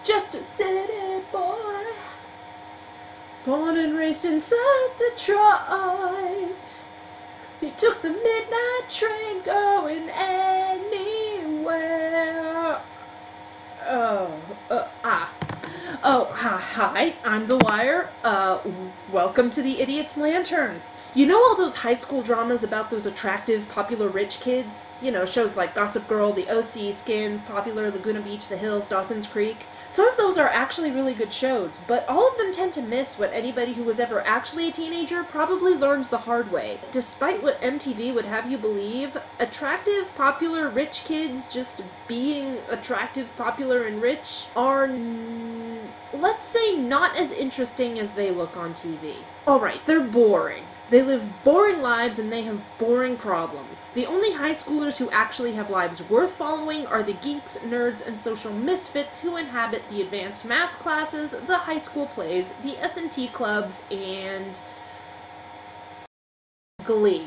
just a city boy, born and raised in South Detroit. He took the midnight train going anywhere. Hi, I'm TheWire. Welcome to the Idiot's Lantern. You know all those high school dramas about those attractive, popular rich kids? You know, shows like Gossip Girl, The OC, Skins, Popular, Laguna Beach, The Hills, Dawson's Creek. Some of those are actually really good shows, but all of them tend to miss what anybody who was ever actually a teenager probably learned the hard way. Despite what MTV would have you believe, attractive, popular, rich kids just being attractive, popular, and rich are, let's say, not as interesting as they look on TV. Alright, they're boring. They live boring lives and they have boring problems. The only high schoolers who actually have lives worth following are the geeks, nerds, and social misfits who inhabit the advanced math classes, the high school plays, the S&T clubs, and Glee.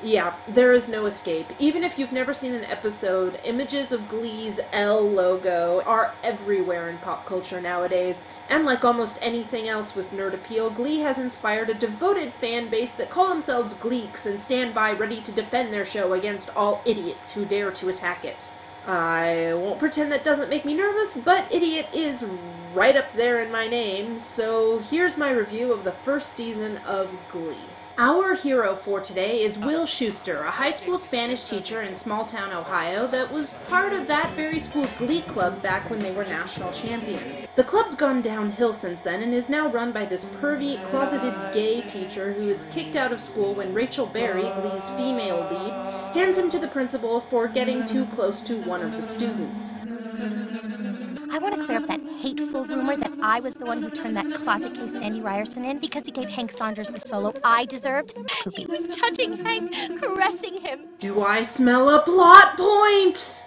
Yeah, there is no escape. Even if you've never seen an episode, images of Glee's L logo are everywhere in pop culture nowadays. And like almost anything else with nerd appeal, Glee has inspired a devoted fan base that call themselves Gleeks and stand by ready to defend their show against all idiots who dare to attack it. I won't pretend that doesn't make me nervous, but idiot is right up there in my name, so here's my review of the first season of Glee. Our hero for today is Will Schuster, a high school Spanish teacher in small-town Ohio that was part of that very school's Glee club back when they were national champions. The club's gone downhill since then and is now run by this pervy, closeted gay teacher who is kicked out of school when Rachel Berry, Glee's female lead, hands him to the principal for getting too close to one of the students. I want to clear up that hateful rumor that I was the one who turned that closet case Sandy Ryerson in because he gave Hank Saunders the solo I deserved. He was touching Hank, caressing him. Do I smell a plot point?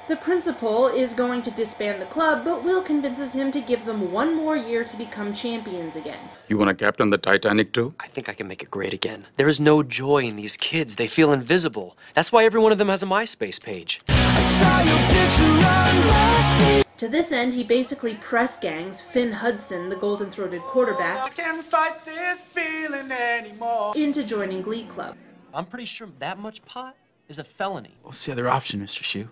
The principal is going to disband the club, but Will convinces him to give them one more year to become champions again. You want to captain the Titanic too? I think I can make it great again. There is no joy in these kids. They feel invisible. That's why every one of them has a MySpace page. To this end, he basically press gangs Finn Hudson, the golden-throated quarterback, I can't fight this feeling anymore, into joining Glee Club. I'm pretty sure that much pot is a felony. What's the other option, Mr. Shue?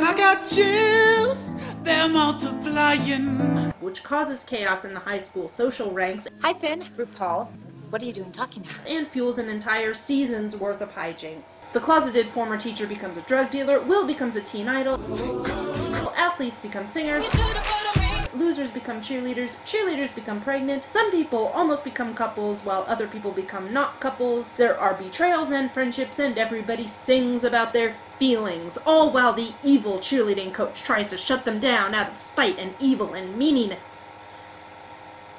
I got chills, they're multiplying. Which causes chaos in the high school social ranks. Hi, Finn. RuPaul. What are you doing talking to her? And fuels an entire season's worth of hijinks. The closeted former teacher becomes a drug dealer, Will becomes a teen idol, athletes become singers, losers become cheerleaders, cheerleaders become pregnant, some people almost become couples while other people become not couples, there are betrayals and friendships, and everybody sings about their feelings, all while the evil cheerleading coach tries to shut them down out of spite and evil and meaniness.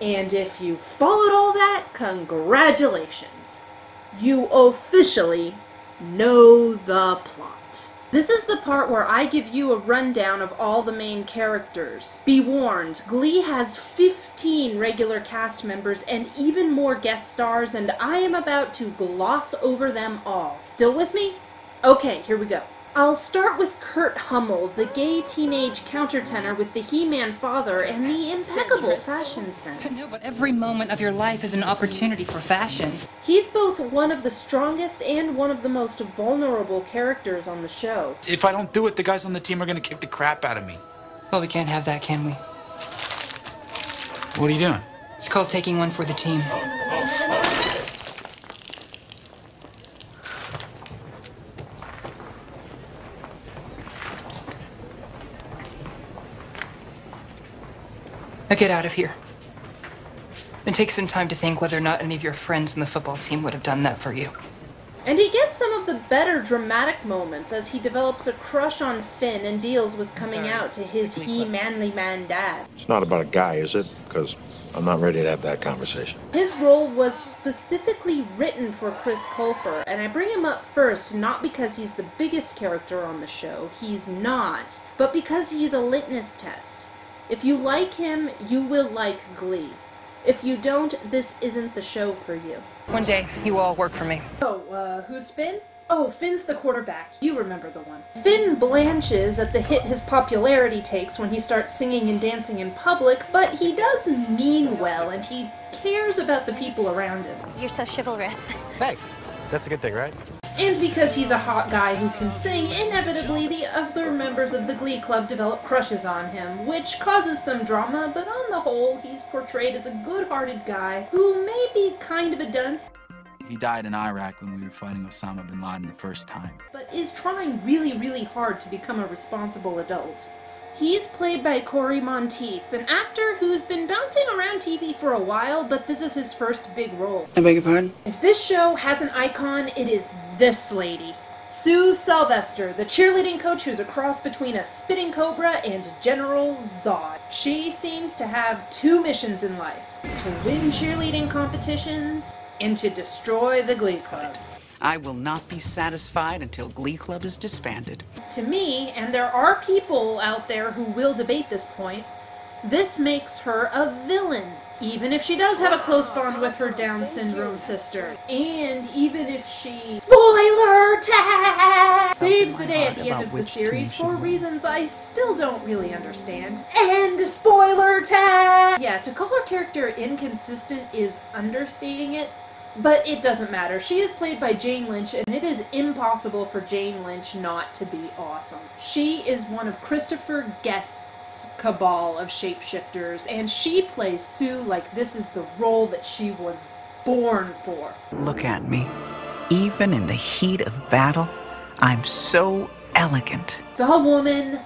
And if you followed all that, congratulations. You officially know the plot. This is the part where I give you a rundown of all the main characters. Be warned, Glee has 15 regular cast members and even more guest stars, and I am about to gloss over them all. Still with me? Okay, here we go. I'll start with Kurt Hummel, the gay teenage countertenor with the He-Man father and the impeccable fashion sense. No, but every moment of your life is an opportunity for fashion. He's both one of the strongest and one of the most vulnerable characters on the show. If I don't do it, the guys on the team are gonna kick the crap out of me. Well, we can't have that, can we? What are you doing? It's called taking one for the team. Now get out of here. And take some time to think whether or not any of your friends on the football team would have done that for you. And he gets some of the better dramatic moments as he develops a crush on Finn and deals with coming out to his he-manly man dad. It's not about a guy, is it? Because I'm not ready to have that conversation. His role was specifically written for Chris Colfer, and I bring him up first not because he's the biggest character on the show, he's not, but because he's a litmus test. If you like him, you will like Glee. If you don't, this isn't the show for you. One day, you will all work for me. Oh, who's Finn? Oh, Finn's the quarterback. You remember the one. Finn blanches at the hit his popularity takes when he starts singing and dancing in public, but he does mean well, and he cares about the people around him. You're so chivalrous. Thanks. That's a good thing, right? And because he's a hot guy who can sing, inevitably the other members of the Glee Club develop crushes on him, which causes some drama, but on the whole, he's portrayed as a good-hearted guy who may be kind of a dunce. He died in Iraq when we were fighting Osama bin Laden the first time. But is trying really, really hard to become a responsible adult. He's played by Corey Monteith, an actor who's been bouncing around TV for a while, but this is his first big role. I beg your pardon? If this show has an icon, it is this lady. Sue Sylvester, the cheerleading coach who's a cross between a spitting cobra and General Zod. She seems to have two missions in life: to win cheerleading competitions and to destroy the Glee Club. I will not be satisfied until Glee Club is disbanded. To me, and there are people out there who will debate this point, this makes her a villain, even if she does have a close bond with her Down syndrome sister. And even if she, spoiler tag, saves the day at the end of the series for reasons I still don't really understand. And spoiler tag! Yeah, to call her character inconsistent is understating it. But it doesn't matter. She is played by Jane Lynch, and it is impossible for Jane Lynch not to be awesome. She is one of Christopher Guest's cabal of shapeshifters, and she plays Sue like this is the role that she was born for. Look at me. Even in the heat of battle, I'm so elegant. The woman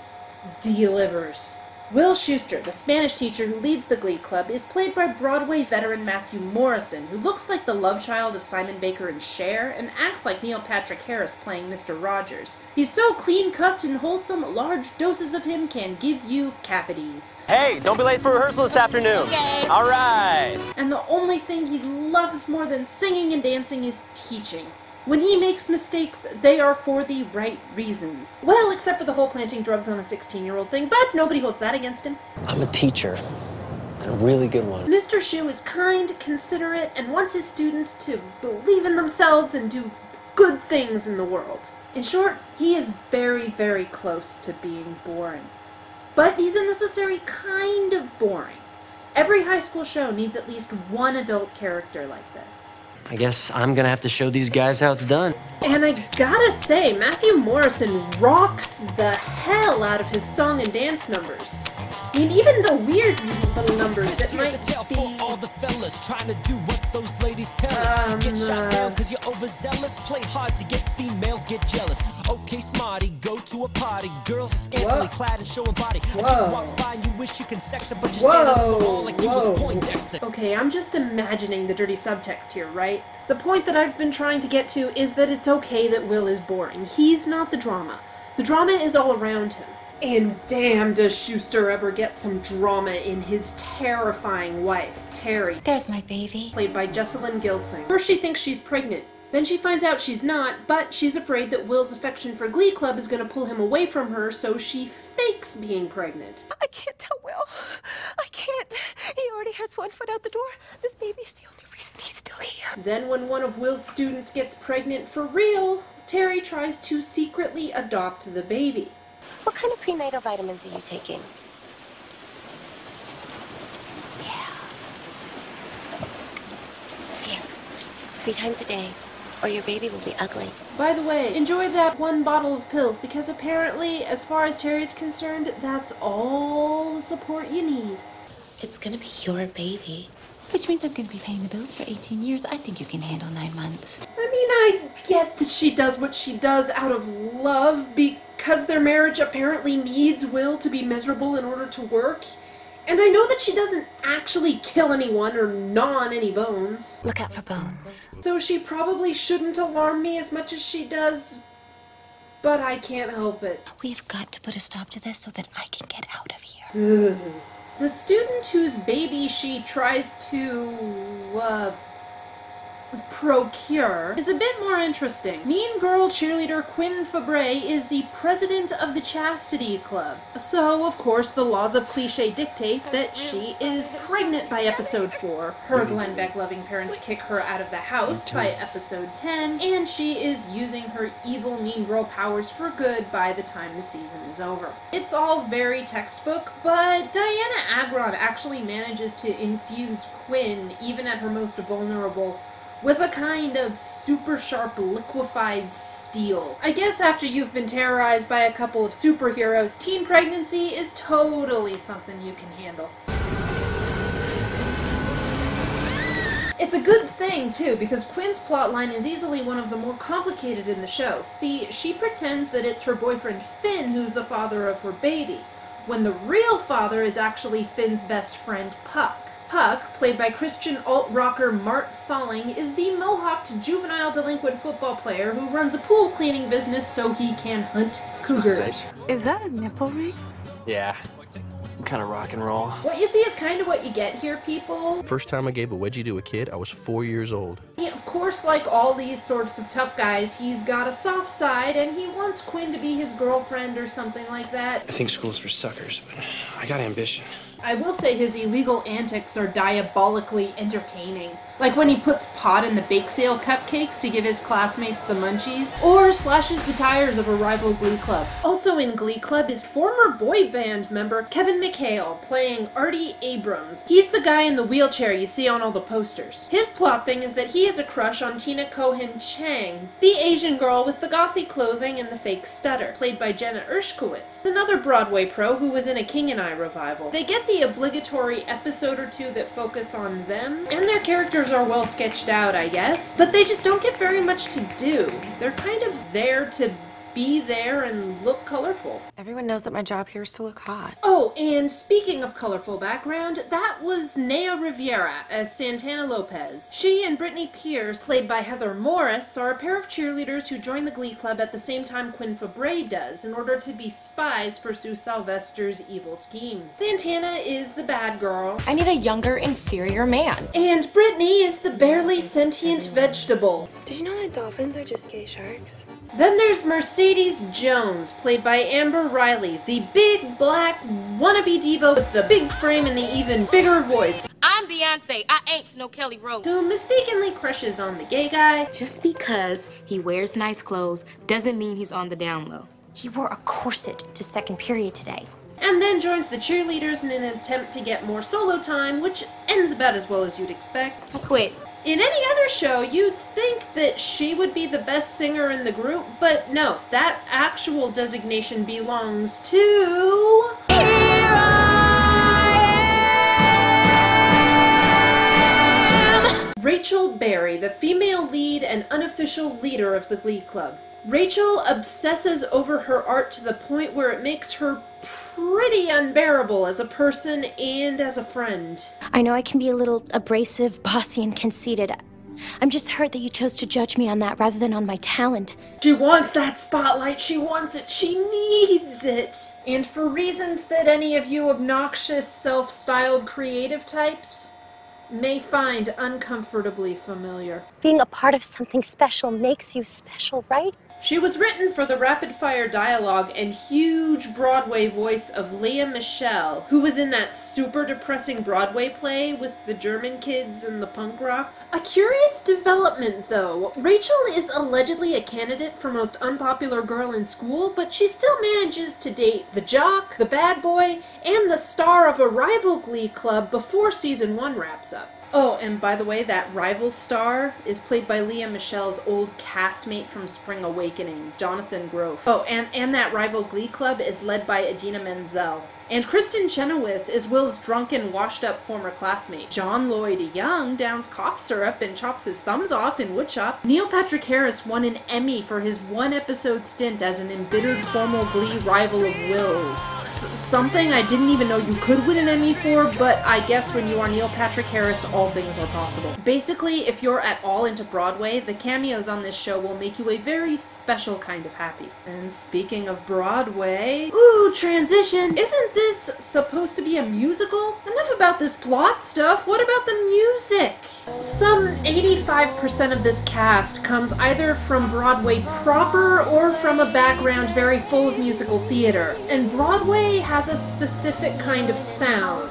delivers. Will Schuster, the Spanish teacher who leads the Glee Club, is played by Broadway veteran Matthew Morrison, who looks like the love child of Simon Baker and Cher, and acts like Neil Patrick Harris playing Mr. Rogers. He's so clean-cut and wholesome, large doses of him can give you cavities. Hey, don't be late for rehearsal this afternoon. Okay. All right. And the only thing he loves more than singing and dancing is teaching. When he makes mistakes, they are for the right reasons. Well, except for the whole planting drugs on a 16-year-old thing, but nobody holds that against him. I'm a teacher, and a really good one. Mr. Shu is kind, considerate, and wants his students to believe in themselves and do good things in the world. In short, he is very, very close to being boring. But he's a necessary kind of boring. Every high school show needs at least one adult character like this. I guess I'm gonna have to show these guys how it's done. And I gotta say, Matthew Morrison rocks the hell out of his song and dance numbers. I mean, even the weird little numbers that might be all the fellas trying to do what those ladies tell us. Get shot down because you're overzealous. Play hard to get females, get jealous. Okay, smarty, go to a party. Girls are scantily clad and showing body. A chick walks by and you wish you can sex her, but you're standing on the wall like you was Poindexter. Okay, I'm just imagining the dirty subtext here, right? The point that I've been trying to get to is that it's okay that Will is boring. He's not the drama. The drama is all around him. And damn, does Schuster ever get some drama in his terrifying wife, Terry. There's my baby. Played by Jessalyn Gilsing. First she thinks she's pregnant. Then she finds out she's not, but she's afraid that Will's affection for Glee Club is going to pull him away from her, so she fakes being pregnant. I can't tell Will. I can't. He already has one foot out the door. This baby's the only reason he's still here. Then when one of Will's students gets pregnant for real, Terry tries to secretly adopt the baby. What kind of prenatal vitamins are you taking? Yeah. Here. 3 times a day, or your baby will be ugly. By the way, enjoy that one bottle of pills, because apparently, as far as Terry's concerned, that's all the support you need. It's gonna be your baby. Which means I'm gonna be paying the bills for 18 years. I think you can handle 9 months. I mean, I get that she does what she does out of love, because their marriage apparently needs Will to be miserable in order to work. And I know that she doesn't actually kill anyone or gnaw on any bones. Look out for bones. So she probably shouldn't alarm me as much as she does, but I can't help it. We've got to put a stop to this so that I can get out of here. The student whose baby she tries to, procure is a bit more interesting. Mean Girl cheerleader Quinn Fabray is the president of the Chastity Club. So, of course, the laws of cliché dictate that she is pregnant by episode 4. Her Glenn Beck-loving parents kick her out of the house by episode 10, and she is using her evil Mean Girl powers for good by the time the season is over. It's all very textbook, but Diana Agron actually manages to infuse Quinn, even at her most vulnerable, with a kind of super sharp liquefied steel. I guess after you've been terrorized by a couple of superheroes, teen pregnancy is totally something you can handle. It's a good thing, too, because Quinn's plotline is easily one of the more complicated in the show. See, she pretends that it's her boyfriend Finn who's the father of her baby, when the real father is actually Finn's best friend Puck. Puck, played by Christian alt-rocker Mart Salling, is the mohawked juvenile delinquent football player who runs a pool cleaning business so he can hunt cougars. Is that a nipple ring? Yeah. Kind of rock and roll. What you see is kind of what you get here, people. First time I gave a wedgie to a kid, I was 4 years old. Yeah, of course, like all these sorts of tough guys, he's got a soft side, and he wants Quinn to be his girlfriend or something like that. I think school's for suckers, but I got ambition. I will say his illegal antics are diabolically entertaining. Like when he puts pot in the bake sale cupcakes to give his classmates the munchies, or slashes the tires of a rival Glee Club. Also in Glee Club is former boy band member Kevin McHale, playing Artie Abrams. He's the guy in the wheelchair you see on all the posters. His plot thing is that he has a crush on Tina Cohen Chang, the Asian girl with the gothy clothing and the fake stutter, played by Jenna Ushkowitz, another Broadway pro who was in a King and I revival. They get the obligatory episode or two that focus on them, and their characters are well sketched out, I guess, but they just don't get very much to do. They're kind of there to be there and look colorful. Everyone knows that my job here is to look hot. Oh, and speaking of colorful background, that was Nea Riviera as Santana Lopez. She and Brittany Pierce, played by Heather Morris, are a pair of cheerleaders who join the Glee Club at the same time Quinn Fabray does, in order to be spies for Sue Sylvester's evil schemes. Santana is the bad girl. I need a younger, inferior man. And Brittany is the barely sentient vegetable. Did you know that dolphins are just gay sharks? Then there's Mercedes Jones, played by Amber Riley, the big black wannabe diva with the big frame and the even bigger voice. I'm Beyonce. I ain't no Kelly Rowland. Who mistakenly crushes on the gay guy. Just because he wears nice clothes doesn't mean he's on the down low. He wore a corset to second period today. And then joins the cheerleaders in an attempt to get more solo time, which ends about as well as you'd expect. I quit. In any other show, you'd think that she would be the best singer in the group, but no, that actual designation belongs to... Here I am! Rachel Berry, the female lead and unofficial leader of the Glee Club. Rachel obsesses over her art to the point where it makes her pretty unbearable as a person and as a friend. I know I can be a little abrasive, bossy, and conceited. I'm just hurt that you chose to judge me on that rather than on my talent. She wants that spotlight. She wants it. She needs it. And for reasons that any of you obnoxious, self-styled creative types may find uncomfortably familiar. Being a part of something special makes you special, right? She was written for the rapid-fire dialogue and huge Broadway voice of Leah Michele, who was in that super depressing Broadway play with the German kids and the punk rock. A curious development, though. Rachel is allegedly a candidate for most unpopular girl in school, but she still manages to date the jock, the bad boy, and the star of a rival Glee Club before season 1 wraps up. Oh, and by the way, that rival star is played by Leah Michele's old castmate from Spring Awakening, Jonathan Groff. Oh, and that rival Glee Club is led by Idina Menzel. And Kristen Chenoweth is Will's drunken, washed-up former classmate. John Lloyd Young downs cough syrup and chops his thumbs off in woodshop. Neil Patrick Harris won an Emmy for his one-episode stint as an embittered former Glee rival of Will's. Something I didn't even know you could win an Emmy for, but I guess when you are Neil Patrick Harris, all things are possible. Basically, if you're at all into Broadway, the cameos on this show will make you a very special kind of happy. And speaking of Broadway... Ooh, transition! Isn't this supposed to be a musical? Enough about this plot stuff, what about the music? Some 85% of this cast comes either from Broadway proper or from a background very full of musical theater. And Broadway has a specific kind of sound.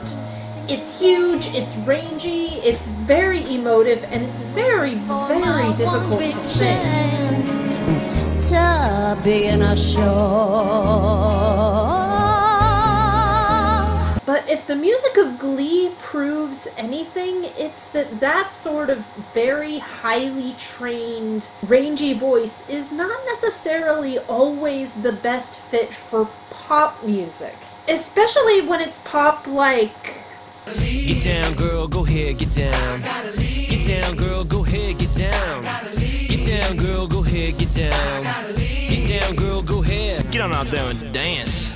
It's huge, it's rangy, it's very emotive, and it's very, very difficult to sing. To be in a show. But if the music of Glee proves anything, it's that sort of very highly trained, rangy voice is not necessarily always the best fit for pop music. Especially when it's pop like... Get down, girl, go ahead, get down. Get down, girl, go ahead, get down. Get down, girl, go ahead, get down. Get down, girl, go ahead. Get on out there and dance.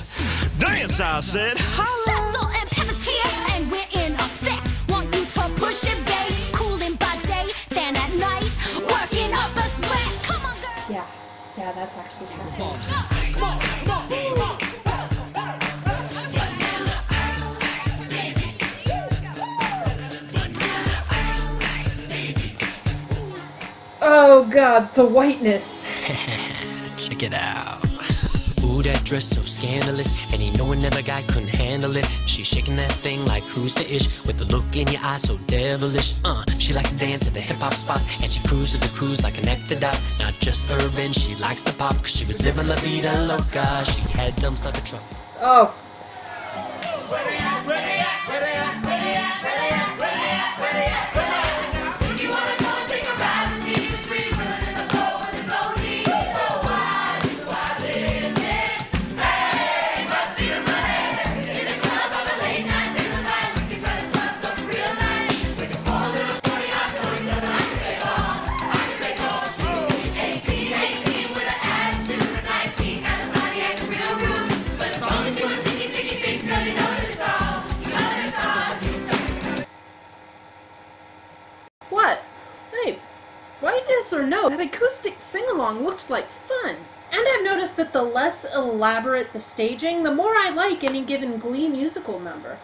Dance, I said. Cecil and Pepper's here, and we're in effect. Want you to push it, babe. Cooling by day, then at night, working up a sweat. Come on, girl. Yeah, that's actually happening. Oh god, the whiteness. Check it out. Ooh, that dress so scandalous, and you know another guy couldn't handle it. She's shaking that thing like who's the ish, with the look in your eyes so devilish. She likes to dance at the hip-hop spots, and she cruises the cruise like connect the dots. Not just urban, she likes the pop, cause she was living la vida loca. She had dumb stuff at trophy. Oh. What? Hey, whiteness or no, that acoustic sing-along looked like fun. And I've noticed that the less elaborate the staging, the more I like any given Glee musical number.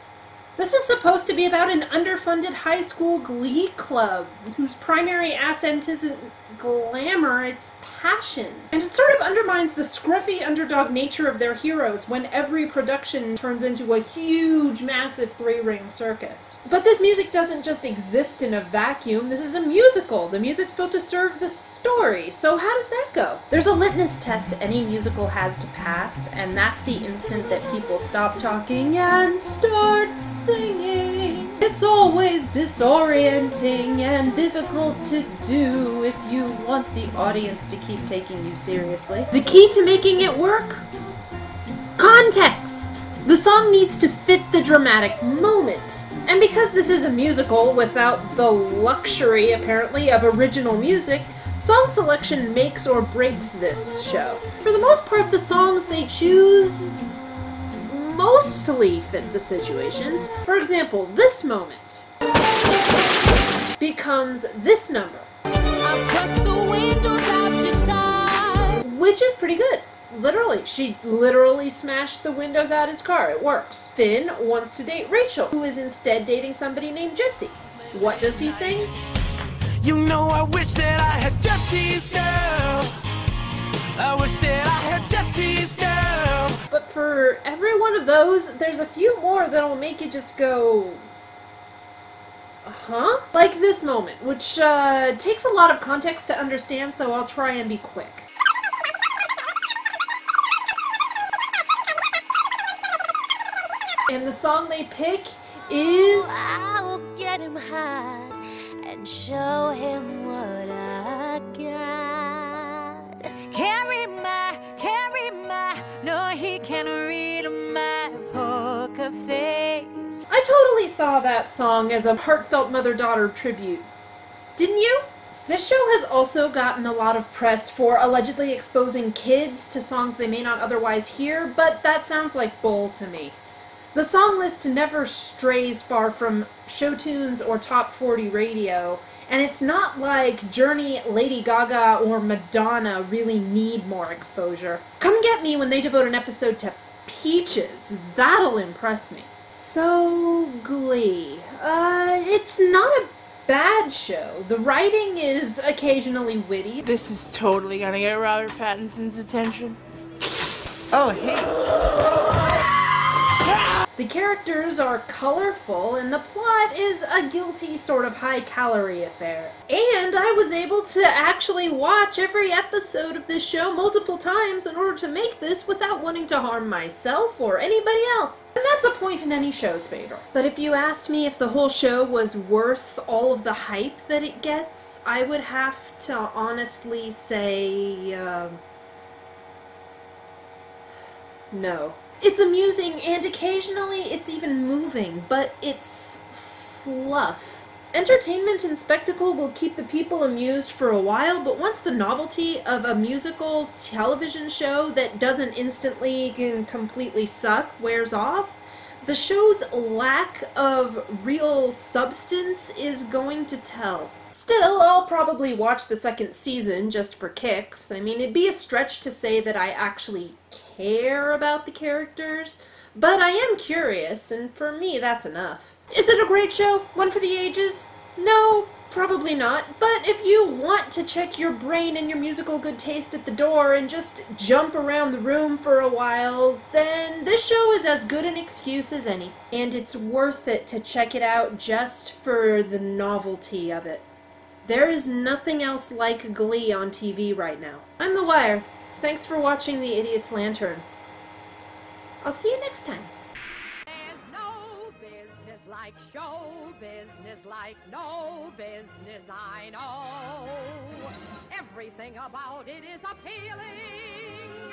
This is supposed to be about an underfunded high school glee club whose primary asset isn't glamour, it's passion. And it sort of undermines the scruffy underdog nature of their heroes when every production turns into a huge, massive three-ring circus. But this music doesn't just exist in a vacuum, this is a musical. The music's supposed to serve the story, so how does that go? There's a litmus test any musical has to pass, and that's the instant that people stop talking and start singing. It's always disorienting and difficult to do if you want the audience to keep taking you seriously. The key to making it work? Context! The song needs to fit the dramatic moment. And because this is a musical without the luxury, apparently, of original music, song selection makes or breaks this show. For the most part, the songs they choose mostly fit the situations. For example, this moment becomes this number, which is pretty good. Literally, she literally smashed the windows out his car. It works. Finn wants to date Rachel, who is instead dating somebody named Jesse. What does he sing? You know I wish that I had Jesse's girl. I wish that I had Jesse's girl. But for every one of those, there's a few more that'll make you just go, huh? Like this moment, which takes a lot of context to understand, so I'll try and be quick. And the song they pick is... I'll get him hot and show him what I got. Carry my, no, he can't read my poker face. I totally saw that song as a heartfelt mother-daughter tribute. Didn't you? This show has also gotten a lot of press for allegedly exposing kids to songs they may not otherwise hear, but that sounds like bull to me. The song list never strays far from show tunes or top 40 radio, and it's not like Journey, Lady Gaga, or Madonna really need more exposure. Come get me when they devote an episode to peaches. That'll impress me. So, Glee. It's not a bad show. The writing is occasionally witty. This is totally gonna get Robert Pattinson's attention. Oh, hey! The characters are colorful, and the plot is a guilty sort of high-calorie affair. And I was able to actually watch every episode of this show multiple times in order to make this without wanting to harm myself or anybody else. And that's a point in any show's favor. But if you asked me if the whole show was worth all of the hype that it gets, I would have to honestly say, no. It's amusing, and occasionally it's even moving, but it's fluff. Entertainment and spectacle will keep the people amused for a while, but once the novelty of a musical television show that doesn't instantly and completely suck wears off, the show's lack of real substance is going to tell. Still, I'll probably watch the second season just for kicks. I mean, it'd be a stretch to say that I actually care about the characters, but I am curious, and for me, that's enough. Is it a great show? One for the ages? No, probably not, but if you want to check your brain and your musical good taste at the door and just jump around the room for a while, then this show is as good an excuse as any. And it's worth it to check it out just for the novelty of it. There is nothing else like Glee on TV right now. I'm TheWire. Thanks for watching The Idiot's Lantern. I'll see you next time. There's no business like show business, like no business I know. Everything about it is appealing.